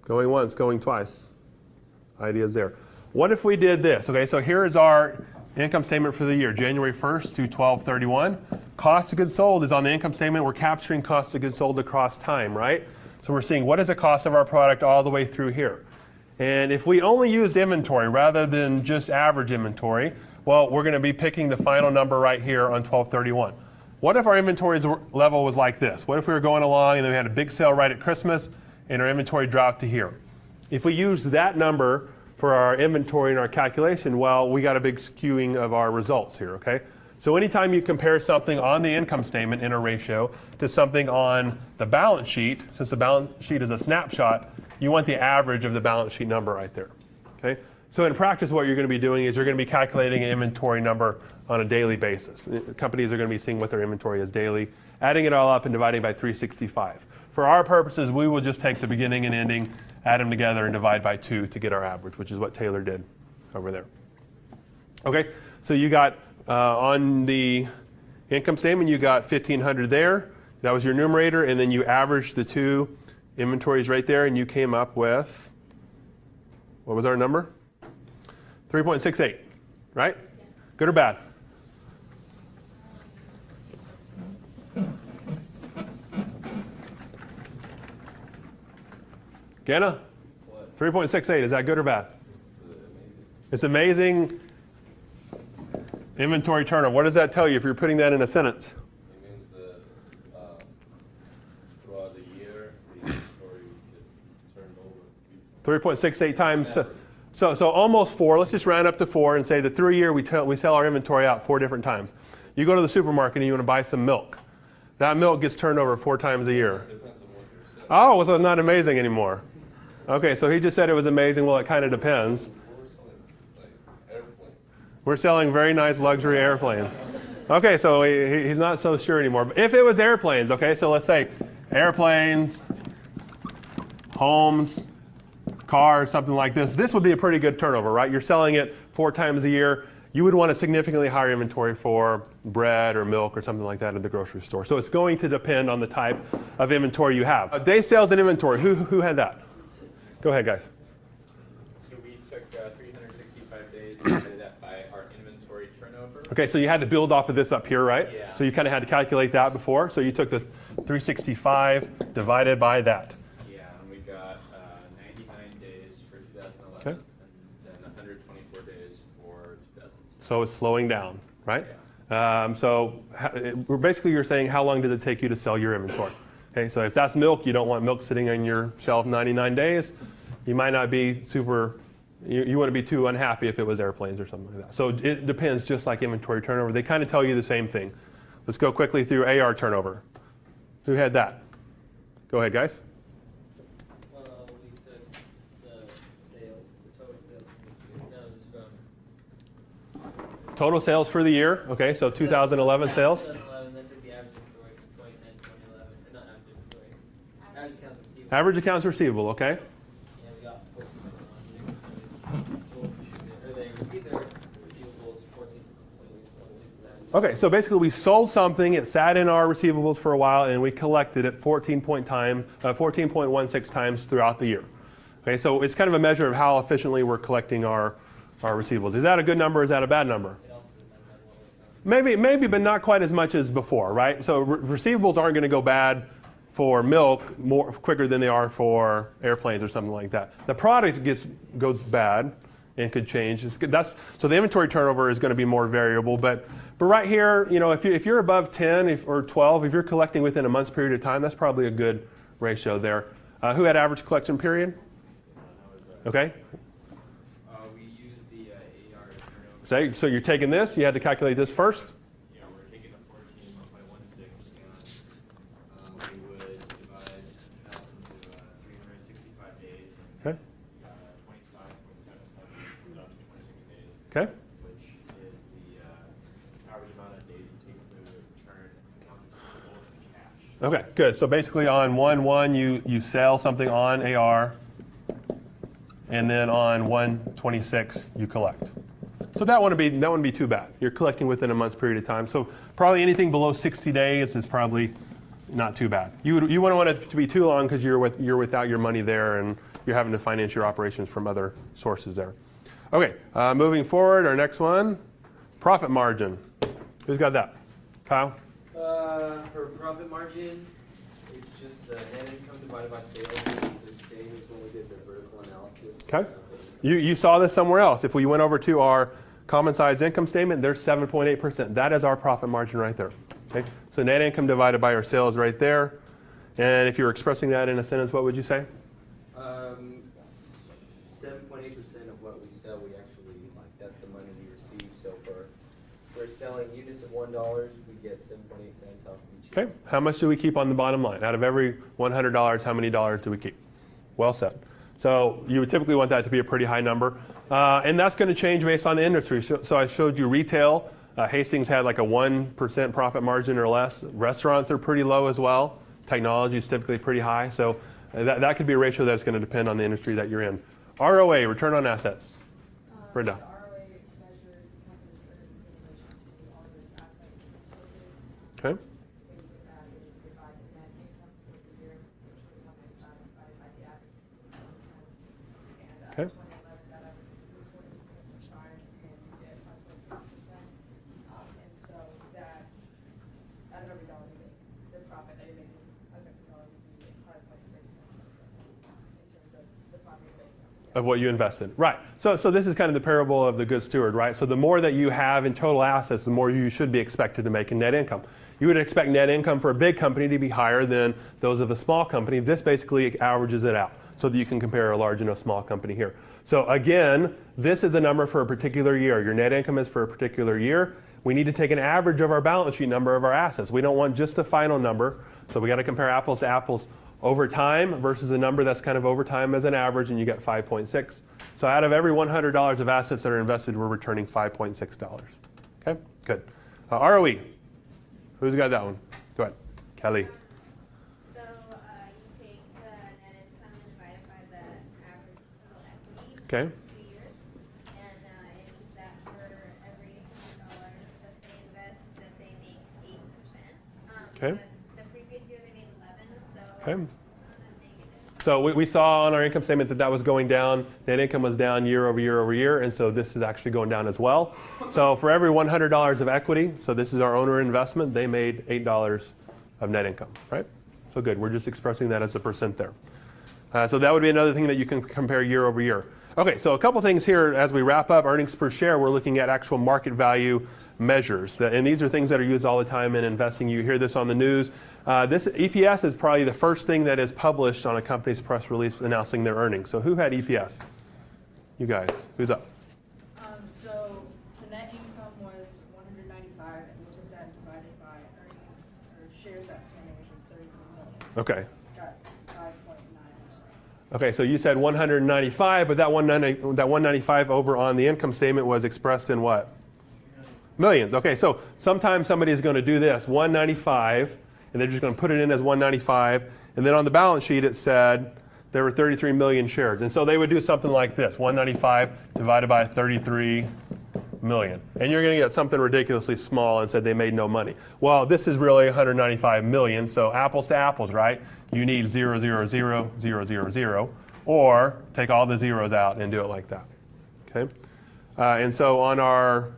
Going once, going twice. Ideas there. What if we did this? Okay, so here is our income statement for the year, January 1st to 12/31. Cost of goods sold is on the income statement. We're capturing cost of goods sold across time, right? So we're seeing what is the cost of our product all the way through here. And if we only used inventory rather than just average inventory, well, we're going to be picking the final number right here on 12/31. What if our inventory level was like this? What if we were going along and then we had a big sale right at Christmas and our inventory dropped to here? If we use that number for our inventory and our calculation, well, we got a big skewing of our results here, okay? So anytime you compare something on the income statement in a ratio to something on the balance sheet, since the balance sheet is a snapshot, you want the average of the balance sheet number right there, okay? So in practice, what you're going to be doing is you're going to be calculating an inventory number on a daily basis. Companies are going to be seeing what their inventory is daily, adding it all up and dividing by 365. For our purposes, we will just take the beginning and ending, add them together and divide by 2 to get our average, which is what Taylor did over there. Okay, so you got on the income statement, you got 1,500 there. That was your numerator, and then you averaged the two inventories right there, and you came up with, what was our number? 3.68, right? Good or bad? Ganna? 3.68, is that good or bad? It's amazing inventory turnover. What does that tell you if you're putting that in a sentence? It means that throughout the year, the inventory gets turned over. 3.68 times. So almost 4. Let's just round up to 4 and say that through a year we sell our inventory out 4 different times. You go to the supermarket and you want to buy some milk. That milk gets turned over 4 times a year. Depends on what you're selling. Oh, well, so it's not amazing anymore. Okay, so he just said it was amazing. Well, it kind of depends. We're selling like airplanes. We're selling very nice luxury airplanes. Okay, so he's not so sure anymore. But if it was airplanes, okay, so let's say airplanes, homes, cars, something like this. This would be a pretty good turnover, right? You're selling it 4 times a year. You would want a significantly higher inventory for bread or milk or something like that at the grocery store. So it's going to depend on the type of inventory you have. Day sales and inventory, who had that? Go ahead, guys. So we Okay, so you had to build off of this up here, right? Yeah. So you kind of had to calculate that before. So you took the 365 divided by that. Yeah, and we got 99 days for 2011, Okay. and then 124 days for 2010. So it's slowing down, right? Basically you're saying how long does it take you to sell your inventory? Okay, so if that's milk, you don't want milk sitting on your shelf 99 days. You might not be super, you wouldn't be too unhappy if it was airplanes or something like that. So it depends, just like inventory turnover. They kind of tell you the same thing. Let's go quickly through AR turnover. Who had that? Go ahead, guys. We took the sales, the total sales from the year, no, just from. Total sales for the year. Okay, so 2011 sales. 2011, then took the average inventory from 2010, 2011, not average inventory, average accounts receivable. Average accounts receivable, okay? Yeah, we got 14.16, so or they received their receivables 14.16. Okay, so basically we sold something, it sat in our receivables for a while, and we collected it 14.16 times throughout the year. Okay, so it's kind of a measure of how efficiently we're collecting our receivables. Is that a good number or is that a bad number? It also depends on what we're Maybe, but not quite as much as before, right? So receivables aren't going to go bad for milk more quicker than they are for airplanes or something like that. The product goes bad and could change. So the inventory turnover is going to be more variable, but right here, if you're above 10 or 12, if you're collecting within a month's period of time, that's probably a good ratio there. Who had average collection period? Okay. We use the AR turnover. So you're taking this, you had to calculate this first. Yeah, we're taking the 14.16 and we would divide that into 365 days. Okay. 25.77 comes out to 26 days. Okay. Which is the average amount of days it takes to turn accounts receivable into cash. Okay, good. So basically on 1/1 you sell something on AR, and then on 1/26 you collect. So that wouldn't be too bad. You're collecting within a month's period of time. So probably anything below 60 days is probably not too bad. You wouldn't want it to be too long because you're without your money there and you're having to finance your operations from other sources there. Okay, moving forward, our next one, profit margin. Who's got that? Kyle? For profit margin, it's just the net income divided by sales. It's the same as when we did the vertical analysis. Okay. You saw this somewhere else. If we went over to our common size income statement, there's 7.8%. That is our profit margin right there. Okay. So net income divided by our sales right there. And if you were expressing that in a sentence, what would you say? 7.8% of what we sell, we actually, that's the money we receive. So for selling units of $1, we get 7.8 cents off each. Okay. How much do we keep on the bottom line? Out of every $100, how many dollars do we keep? Well said. So you would typically want that to be a pretty high number. And that's going to change based on the industry. So I showed you retail. Hastings had like a 1% profit margin or less. Restaurants are pretty low as well. Technology is typically pretty high. So that could be a ratio that's going to depend on the industry that you're in. ROA, return on assets. Brenda. The ROA measures the company's earnings in relation to all of its assets and expenses. Okay. When you do that, it is divided net income for the year, which was 195 divided by the average of 2010. And Okay. 2011, that average was 342.5, and you get 5.6%. And so that, out of every dollar you make, the profit that you're making, out of every dollar you make 5.6 cents in terms of the profit you're making. Of what you invested. Right. So this is kind of the parable of the good steward, right? So the more that you have in total assets, the more you should be expected to make in net income. You would expect net income for a big company to be higher than those of a small company. This basically averages it out so that you can compare a large and a small company here. So again, this is a number for a particular year. Your net income is for a particular year. We need to take an average of our balance sheet number of our assets. We don't want just the final number. So we got to compare apples to apples over time versus a number that's kind of over time as an average, and you get 5.6. So out of every $100 of assets that are invested, we're returning $5.6. Okay, good. ROE. Who's got that one? Go ahead. Kelly. So you take the net income and divide it by the average total equity Okay. for 2 years, and it means that for every $100 that they invest, that they make 8%. Okay. But the previous year they made 11, so Okay. it's not a negative. So we saw on our income statement that that was going down. Net income was down year over year over year, and so this is actually going down as well. So for every $100 of equity, so this is our owner investment, they made $8 of net income, right? So good, we're just expressing that as a percent there. So that would be another thing that you can compare year over year. Okay, so a couple things here as we wrap up earnings per share. We're looking at actual market value measures. And these are things that are used all the time in investing. You hear this on the news. This EPS is probably the first thing that is published on a company's press release announcing their earnings. So who had EPS? You guys, who's up? So the net income was 195, and we took that and divided by earnings, or shares outstanding, which was 33 million. Okay. Got 5.9%. Okay, so you said 195, but that 195 over on the income statement was expressed in what? Millions. Okay, so sometimes somebody is going to do this, 195, and they're just going to put it in as 195, and then on the balance sheet it said there were 33 million shares. And so they would do something like this, 195 divided by 33 million. And you're going to get something ridiculously small and said they made no money. Well, this is really 195 million, so apples to apples, right? You need 0, 0, 0, 0, 0, 0, or take all the zeros out and do it like that. Okay? And so on our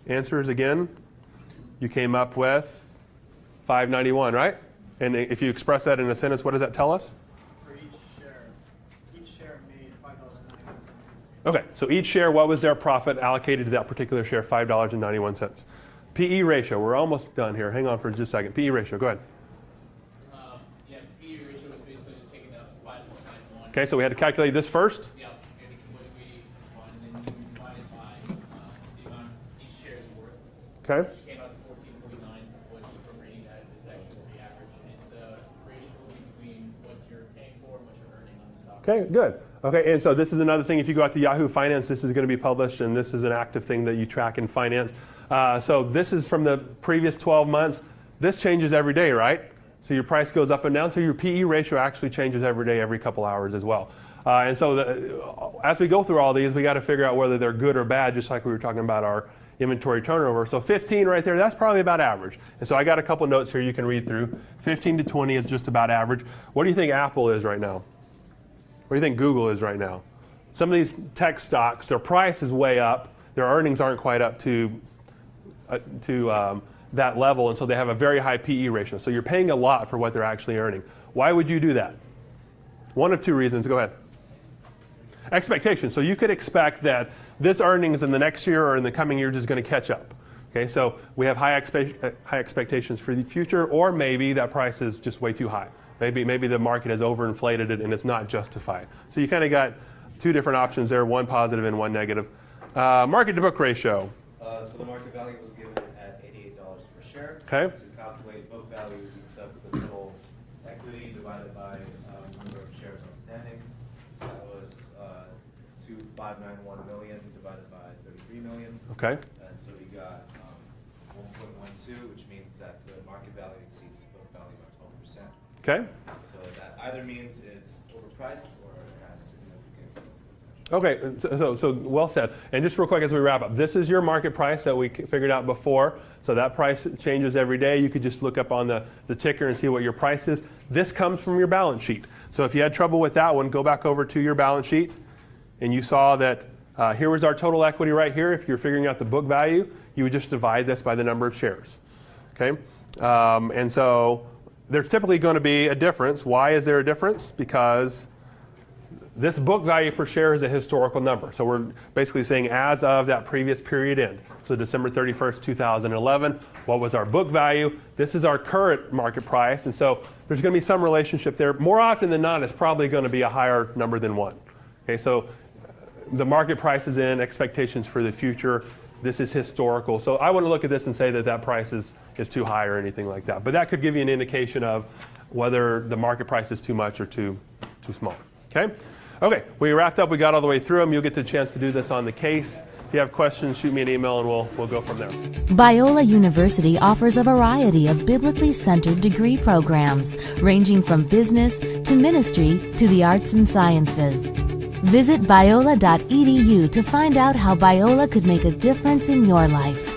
answers again, you came up with 591, right? And if you express that in a sentence, what does that tell us? For each share made $5.91. Okay, so each share, what was their profit allocated to that particular share? $5.91. PE ratio, we're almost done here. Hang on for just a second. PE ratio, go ahead. Yeah, PE ratio was basically just taking out 5.91. Okay, so we had to calculate this first. Yeah, which we want, and then you divide it by the amount each share is worth. Okay. Which came out to 14.49, which for rating that is actually the average. And it's the ratio between what you're paying for and what you're earning on the stock. Okay, good. Okay, and so this is another thing. If you go out to Yahoo Finance, this is going to be published, and this is an active thing that you track in finance. So this is from the previous 12 months. This changes every day, right? So your price goes up and down. So your PE ratio actually changes every day, every couple hours as well. And so as we go through all these, we got to figure out whether they're good or bad, just like we were talking about our inventory turnover. So 15 right there, that's probably about average. And so I got a couple notes here you can read through. 15 to 20 is just about average. What do you think Apple is right now? What do you think Google is right now? Some of these tech stocks, their price is way up. Their earnings aren't quite up to that level, and so they have a very high PE ratio. So you're paying a lot for what they're actually earning. Why would you do that? One of two reasons. Go ahead. Expectation. So you could expect that this earnings in the next year or in the coming years is going to catch up. Okay, so we have high expectations for the future, or maybe that price is just way too high. Maybe the market has overinflated it and it's not justified. So you kind of got two different options there, one positive and one negative. Market to book ratio. So the market value was given at $88 per share. Okay. To calculate book value, we took the total equity divided by number of shares outstanding. So that was 2,591 million divided by 33 million. Okay. And so we got 1.12, which means that the market value exceeds the book value by 12%. Okay. So that either means it's overpriced or it has significant growth potential. Okay, so well said. And just real quick as we wrap up, this is your market price that we figured out before. So that price changes every day. You could just look up on the ticker and see what your price is. This comes from your balance sheet. So if you had trouble with that one, go back over to your balance sheet, and you saw that here was our total equity right here. If you're figuring out the book value, you would just divide this by the number of shares. Okay, and so there's typically going to be a difference. Why is there a difference? Because this book value per share is a historical number. So we're basically saying as of that previous period end. So December 31st, 2011, what was our book value? This is our current market price. And so there's going to be some relationship there. More often than not, it's probably going to be a higher number than one. Okay, so the market price is in, expectations for the future. This is historical. So I wouldn't look at this and say that that price is too high or anything like that. But that could give you an indication of whether the market price is too much or too small. Okay? Okay, we wrapped up. We got all the way through them. You'll get the chance to do this on the case. If you have questions, shoot me an email and we'll go from there. Biola University offers a variety of biblically centered degree programs, ranging from business to ministry to the arts and sciences. Visit biola.edu to find out how Biola could make a difference in your life.